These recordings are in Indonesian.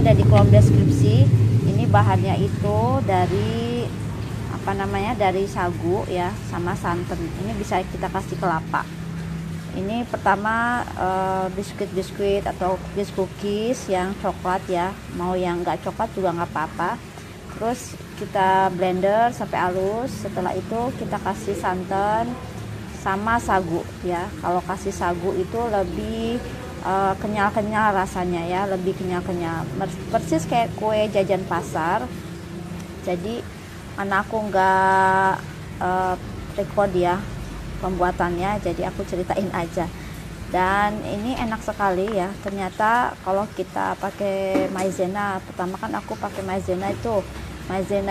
ada di kolom deskripsi. Ini bahannya itu dari apa namanya, dari sagu ya, sama santan. Ini bisa kita kasih kelapa. Ini pertama biskuit-biskuit atau cookies yang coklat ya, mau yang nggak coklat juga nggak apa-apa. Terus kita blender sampai halus. Setelah itu kita kasih santan sama sagu ya. Kalau kasih sagu itu lebih kenyal-kenyal rasanya ya, lebih kenyal-kenyal, persis kayak kue jajan pasar. Jadi karena aku nggak record ya pembuatannya, jadi aku ceritain aja. Dan ini enak sekali ya, ternyata kalau kita pakai maizena. Pertama kan aku pakai maizena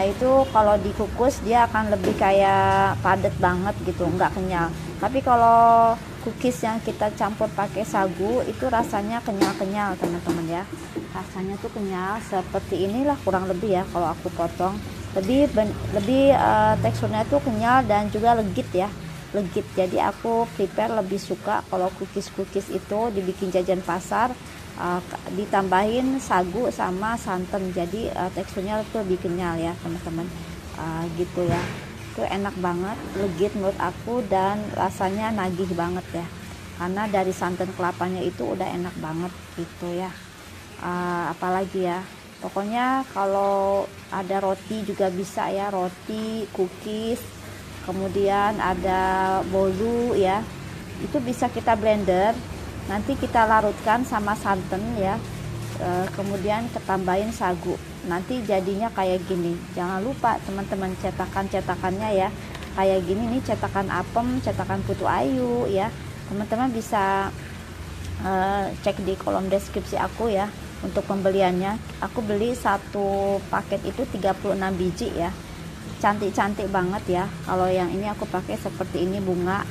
itu kalau dikukus dia akan lebih kayak padat banget gitu, nggak kenyal. Tapi kalau cookies yang kita campur pakai sagu itu rasanya kenyal-kenyal teman-teman ya, rasanya tuh kenyal seperti inilah kurang lebih ya. Kalau aku potong lebih teksturnya tuh kenyal dan juga legit ya, legit. Jadi aku prepare lebih suka kalau cookies itu dibikin jajan pasar, ditambahin sagu sama santan, jadi teksturnya tuh lebih kenyal ya teman-teman, gitu ya. Itu enak banget, legit menurut aku, dan rasanya nagih banget ya, karena dari santan kelapanya itu udah enak banget gitu ya. Apalagi ya, pokoknya kalau ada roti juga bisa ya, roti, cookies, kemudian ada bolu ya, itu bisa kita blender, nanti kita larutkan sama santan ya, kemudian ketambahin sagu, nanti jadinya kayak gini. Jangan lupa teman-teman cetakannya ya, kayak gini nih, cetakan apem, cetakan Putu Ayu ya. Teman-teman bisa cek di kolom deskripsi aku ya untuk pembeliannya. Aku beli satu paket itu 36 biji ya, cantik-cantik banget ya. Kalau yang ini aku pakai seperti ini, bunga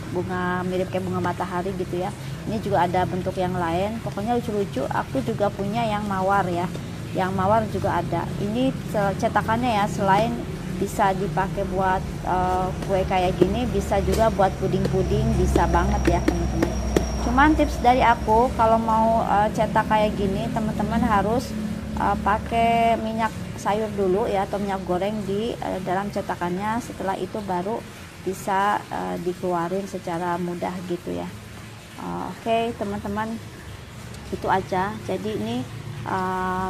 mirip kayak bunga matahari gitu ya. Ini juga ada bentuk yang lain, pokoknya lucu-lucu. Aku juga punya yang mawar ya, yang mawar juga ada. Ini cetakannya ya, selain bisa dipakai buat kue kayak gini, bisa juga buat puding-puding, bisa banget ya teman-teman. Cuman tips dari aku, kalau mau cetak kayak gini teman-teman harus pakai minyak sayur dulu ya, atau minyak goreng di dalam cetakannya. Setelah itu baru bisa dikeluarin secara mudah gitu ya. Oke teman-teman, itu aja. Jadi ini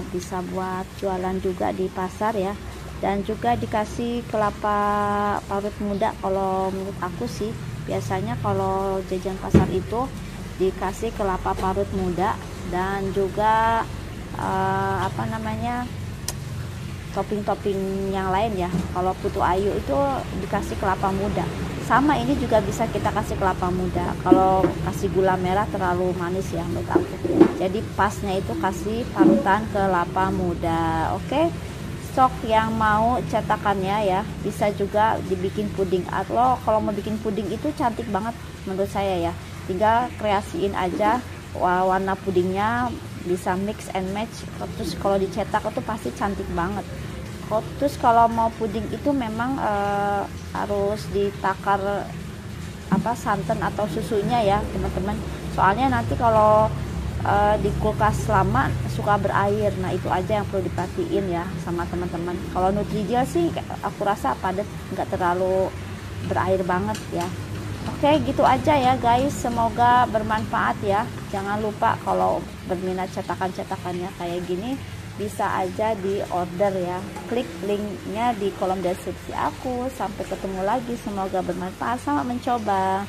bisa buat jualan juga di pasar ya, dan juga dikasih kelapa parut muda. Kalau menurut aku sih biasanya kalau jajan pasar itu dikasih kelapa parut muda, dan juga apa namanya, topping-topping yang lain ya. Kalau Putu Ayu itu dikasih kelapa muda, sama ini juga bisa kita kasih kelapa muda. Kalau kasih gula merah terlalu manis ya menurut aku, jadi pasnya itu kasih parutan kelapa muda. Oke, stok yang mau cetakannya ya, bisa juga dibikin puding. Atau kalau mau bikin puding itu cantik banget menurut saya ya, tinggal kreasiin aja warna pudingnya, bisa mix and match. Terus kalau dicetak itu pasti cantik banget. Terus kalau mau puding itu memang harus ditakar santan atau susunya ya teman-teman, soalnya nanti kalau di kulkas lama suka berair. Nah itu aja yang perlu diperhatiin ya sama teman-teman. Kalau Nutrijel sih aku rasa padat, nggak terlalu berair banget ya. Oke, gitu aja ya guys, semoga bermanfaat ya. Jangan lupa kalau berminat cetakan-cetakannya kayak gini, bisa aja di order ya. Klik linknya di kolom deskripsi aku. Sampai ketemu lagi, semoga bermanfaat, selamat mencoba.